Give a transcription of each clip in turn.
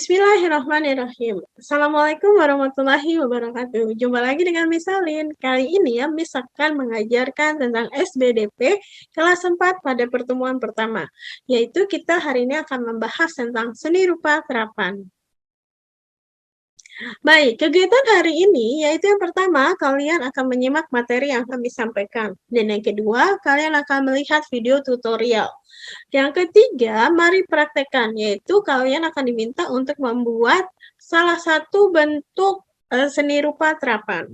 Bismillahirrahmanirrahim. Assalamualaikum warahmatullahi wabarakatuh. Jumpa lagi dengan Miss Salin. Kali ini ya Miss akan mengajarkan tentang SBDP kelas 4 pada pertemuan pertama. Yaitu kita hari ini akan membahas tentang seni rupa terapan. Baik, kegiatan hari ini yaitu yang pertama, kalian akan menyimak materi yang kami sampaikan. Dan yang kedua, kalian akan melihat video tutorial. Yang ketiga, mari praktekkan, yaitu kalian akan diminta untuk membuat salah satu bentuk seni rupa terapan.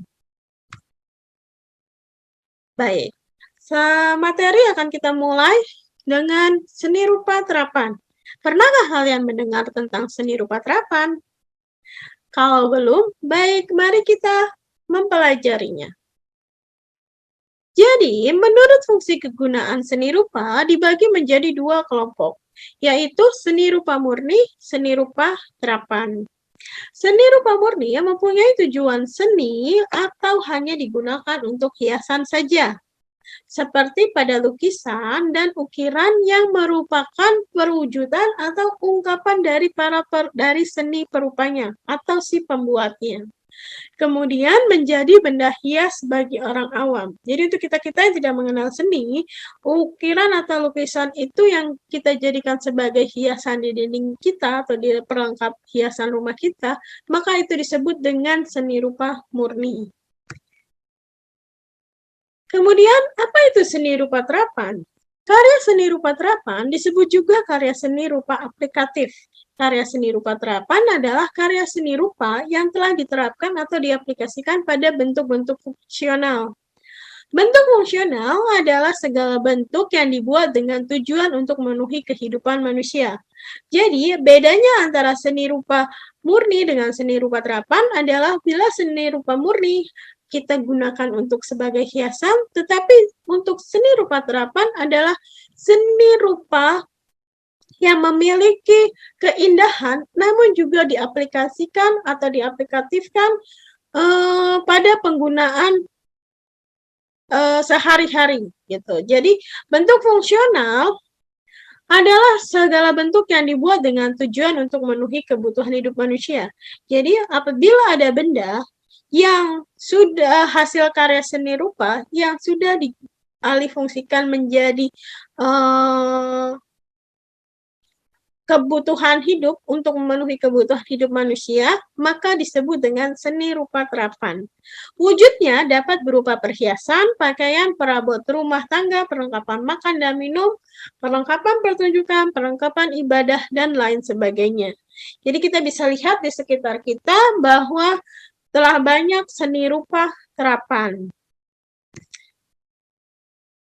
Baik, materi akan kita mulai dengan seni rupa terapan. Pernahkah kalian mendengar tentang seni rupa terapan? Kalau belum, baik, mari kita mempelajarinya. Jadi, menurut fungsi kegunaan seni rupa dibagi menjadi dua kelompok, yaitu seni rupa murni, seni rupa terapan. Seni rupa murni yang mempunyai tujuan seni atau hanya digunakan untuk hiasan saja, seperti pada lukisan dan ukiran yang merupakan perwujudan atau ungkapan dari seni perupanya atau si pembuatnya. Kemudian menjadi benda hias bagi orang awam. Jadi untuk kita-kita yang tidak mengenal seni, ukiran atau lukisan itu yang kita jadikan sebagai hiasan di dinding kita atau di perlengkap hiasan rumah kita, maka itu disebut dengan seni rupa murni. Kemudian, apa itu seni rupa terapan? Karya seni rupa terapan disebut juga karya seni rupa aplikatif. Karya seni rupa terapan adalah karya seni rupa yang telah diterapkan atau diaplikasikan pada bentuk-bentuk fungsional. Bentuk fungsional adalah segala bentuk yang dibuat dengan tujuan untuk memenuhi kehidupan manusia. Jadi, bedanya antara seni rupa murni dengan seni rupa terapan adalah bila seni rupa murni kita gunakan untuk sebagai hiasan, tetapi untuk seni rupa terapan adalah seni rupa yang memiliki keindahan, namun juga diaplikasikan atau diaplikatifkan pada penggunaan sehari-hari gitu. Jadi bentuk fungsional adalah segala bentuk yang dibuat dengan tujuan untuk memenuhi kebutuhan hidup manusia. Jadi apabila ada benda yang sudah hasil karya seni rupa yang sudah dialihfungsikan menjadi kebutuhan hidup untuk memenuhi kebutuhan hidup manusia, maka disebut dengan seni rupa terapan. Wujudnya dapat berupa perhiasan, pakaian, perabot rumah tangga, perlengkapan makan dan minum, perlengkapan pertunjukan, perlengkapan ibadah, dan lain sebagainya. Jadi kita bisa lihat di sekitar kita bahwa telah banyak seni rupa terapan.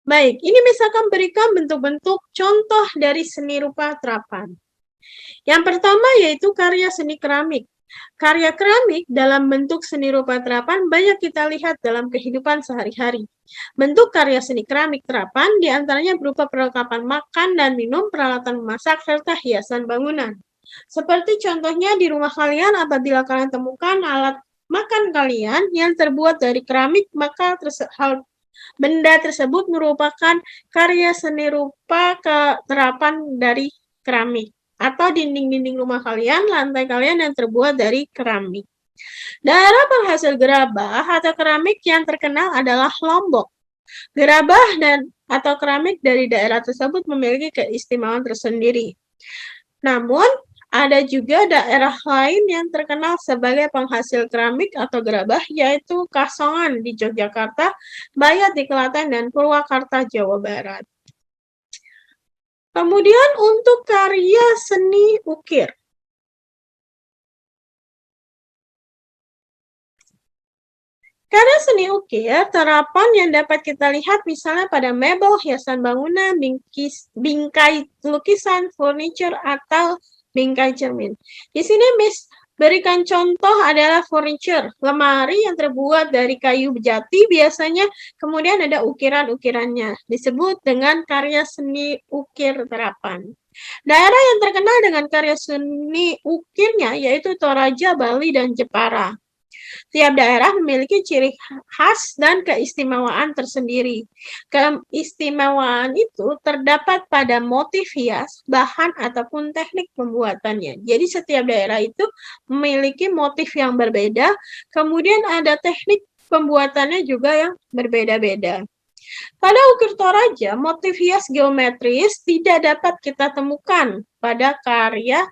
Baik, ini misalkan berikan bentuk-bentuk contoh dari seni rupa terapan. Yang pertama yaitu karya seni keramik. Karya keramik dalam bentuk seni rupa terapan banyak kita lihat dalam kehidupan sehari-hari. Bentuk karya seni keramik terapan diantaranya berupa perlengkapan makan dan minum, peralatan memasak, serta hiasan bangunan. Seperti contohnya di rumah kalian apabila kalian temukan alat makan kalian yang terbuat dari keramik, maka benda tersebut merupakan karya seni rupa terapan dari keramik. Atau dinding-dinding rumah kalian, lantai kalian yang terbuat dari keramik. Daerah penghasil gerabah atau keramik yang terkenal adalah Lombok. Gerabah atau keramik dari daerah tersebut memiliki keistimewaan tersendiri. Namun, ada juga daerah lain yang terkenal sebagai penghasil keramik atau gerabah, yaitu Kasongan di Yogyakarta, Bayat di Klaten, dan Purwakarta, Jawa Barat. Kemudian untuk karya seni ukir. Karya seni ukir, terapan yang dapat kita lihat misalnya pada mebel, hiasan bangunan, bingkai lukisan, furniture, atau bingkai cermin. Di sini Miss berikan contoh adalah furniture, lemari yang terbuat dari kayu jati biasanya, kemudian ada ukiran-ukirannya, disebut dengan karya seni ukir terapan. Daerah yang terkenal dengan karya seni ukirnya yaitu Toraja, Bali, dan Jepara. Tiap daerah memiliki ciri khas dan keistimewaan tersendiri. Keistimewaan itu terdapat pada motif hias, bahan, ataupun teknik pembuatannya. Jadi setiap daerah itu memiliki motif yang berbeda, kemudian ada teknik pembuatannya juga yang berbeda-beda. Pada ukir Toraja, motif hias geometris tidak dapat kita temukan pada karya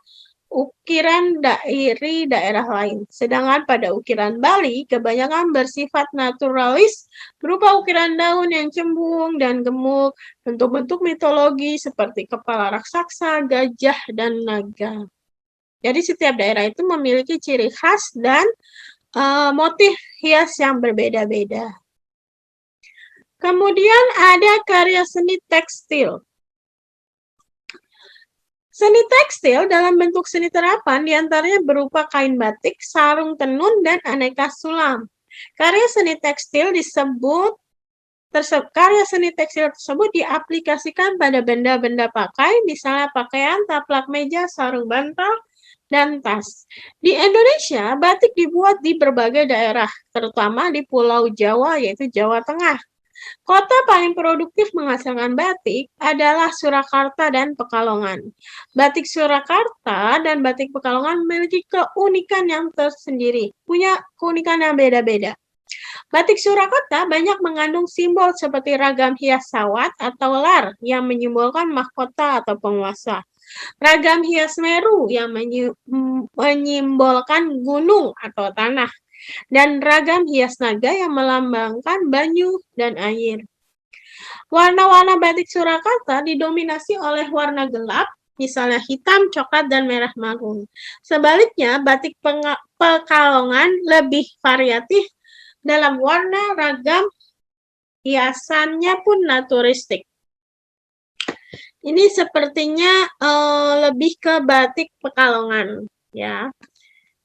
ukiran dari daerah lain. Sedangkan pada ukiran Bali, kebanyakan bersifat naturalis, berupa ukiran daun yang cembung dan gemuk, bentuk-bentuk mitologi seperti kepala raksasa, gajah, dan naga. Jadi setiap daerah itu memiliki ciri khas dan motif hias yang berbeda-beda. Kemudian ada karya seni tekstil. Seni tekstil dalam bentuk seni terapan diantaranya berupa kain batik, sarung tenun, dan aneka sulam. Karya seni tekstil tersebut diaplikasikan pada benda-benda pakai, misalnya pakaian, taplak meja, sarung bantal, dan tas. Di Indonesia, batik dibuat di berbagai daerah, terutama di Pulau Jawa, yaitu Jawa Tengah. Kota paling produktif menghasilkan batik adalah Surakarta dan Pekalongan. Batik Surakarta dan batik Pekalongan memiliki keunikan yang tersendiri, punya keunikan yang beda-beda. Batik Surakarta banyak mengandung simbol seperti ragam hias sawat atau lar yang menyimbolkan mahkota atau penguasa. Ragam hias Meru yang menyimbolkan gunung atau tanah. Dan ragam hias naga yang melambangkan banyu dan air. Warna-warna batik Surakarta didominasi oleh warna gelap, misalnya hitam, coklat, dan merah marun. Sebaliknya, batik Pekalongan lebih variatif dalam warna, ragam hiasannya pun naturistik. Ini sepertinya lebih ke batik Pekalongan, ya.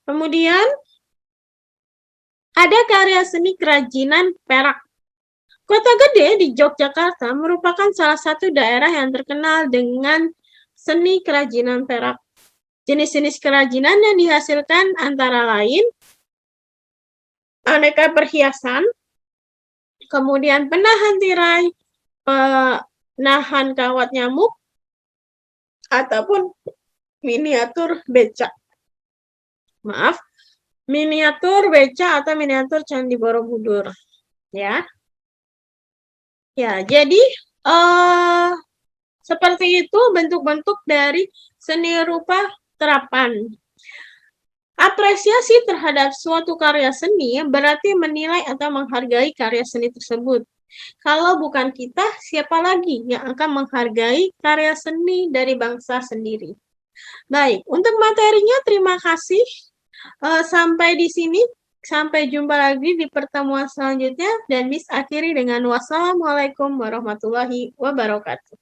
Kemudian ada karya seni kerajinan perak. Kota Gede di Yogyakarta merupakan salah satu daerah yang terkenal dengan seni kerajinan perak. Jenis-jenis kerajinan yang dihasilkan antara lain aneka perhiasan, kemudian penahan tirai, penahan kawat nyamuk, ataupun miniatur beca. Miniatur beca atau miniatur Candi Borobudur, ya. Ya, jadi seperti itu bentuk-bentuk dari seni rupa terapan. Apresiasi terhadap suatu karya seni berarti menilai atau menghargai karya seni tersebut. Kalau bukan kita, siapa lagi yang akan menghargai karya seni dari bangsa sendiri? Baik, untuk materinya terima kasih. Sampai di sini. Sampai jumpa lagi di pertemuan selanjutnya, dan Miss akhiri dengan wassalamualaikum warahmatullahi wabarakatuh.